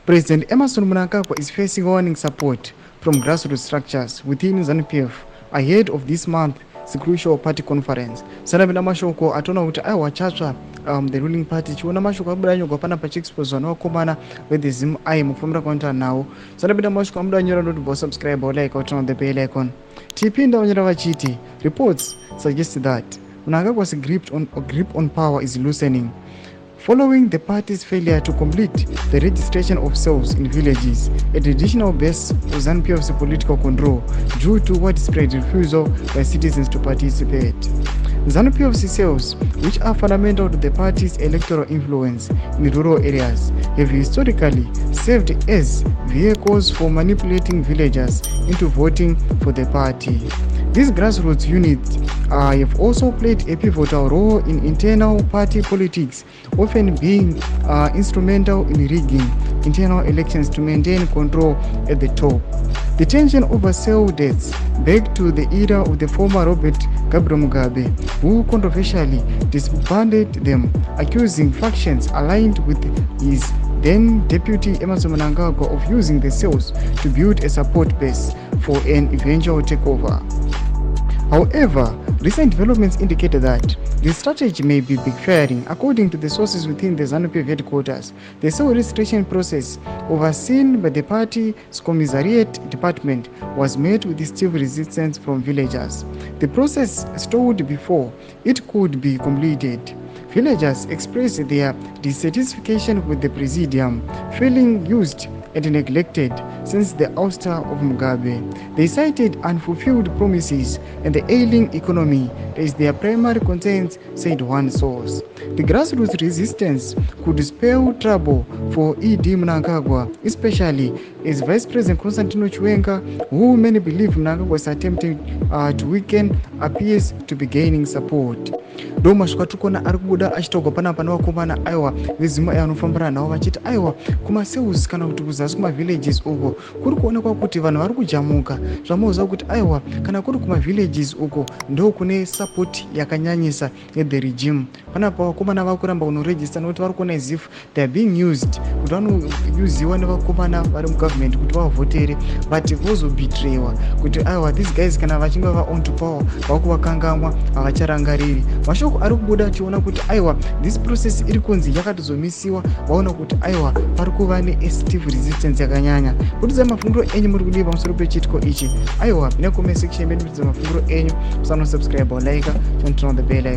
President Emerson Mnangagwa is facing warning support from grassroots structures within ZANU-PF ahead of this month's crucial party conference. Sanabila mashoko atona kuti aiwa chatsva the ruling party chiona mashoko abudanyogwa pana pachiexposwa navakomana vethezimu ai mufambira kwanoita nawo. Sanabila mashoko amudanyora ndoti bo subscribe or like or turn on the bell icon. TP ndavanyora vachiti reports suggest that Mnangagwa's grip on power is loosening. Following the party's failure to complete the registration of cells in villages, a traditional base of ZANU-PF's political control due to widespread refusal by citizens to participate. ZANU-PF's cells, which are fundamental to the party's electoral influence in rural areas, have historically served as vehicles for manipulating villagers into voting for the party. These grassroots units have also played a pivotal role in internal party politics, often being instrumental in rigging internal elections to maintain control at the top. The tension over cell deaths back to the era of the former Robert Gabriel Mugabe, who controversially disbanded them, accusing factions aligned with his then Deputy Emerson Mnangagwa of using the cells to build a support base for an eventual takeover. However, recent developments indicated that the strategy may be backfiring. According to the sources within the ZANU-PF headquarters, the cell registration process, overseen by the party's commissariat department, was met with stiff resistance from villagers. The process stalled before it could be completed. Villagers expressed their dissatisfaction with the presidium, feeling used and neglected since the ouster of Mugabe. They cited unfulfilled promises and the ailing economy as their primary concerns, said one source. The grassroots resistance could spell trouble for E.D. Mnangagwa, especially as Vice President Constantino Chiwenga, who many believe Mnangagwa was attempting to weaken, appears to be gaining support. Doma shikatukona arikubuda achitogwa panapa navakomana aiwa vezimu aya vanofambira navo vachiti aiwa kumaseus kana kuti kuzasi kumavillages uko kuri kuonekwa kuti vanhu vari kujamuka zvamuoziva kuti aiwa kana kuri kumavillages uko ndo kune support yakanyanyisa yethe regime. Panapa vakomana vari kuramba kunoregista nokuti vari kuona as if they are being used kuti vanouziwa nevakomana vari mugovernment kuti vavhotere but vozobetrewa kuti aiwa these guys kana vachinge on to power vakuvakangamwa havacharangariri. Mashoko ari kubuda achiona kuti aiwa this process iri kunzi yakatozomisiwa vaona kuti aiwa pari kuva ne-stiff resistance yakanyanya. Kutiza mafunguro enyu muri kudii pamusoro pechitiko ichi aiwa necomment section medu kutiza mafunguro enyu. Musano subscribe or like and turn on the bell icon.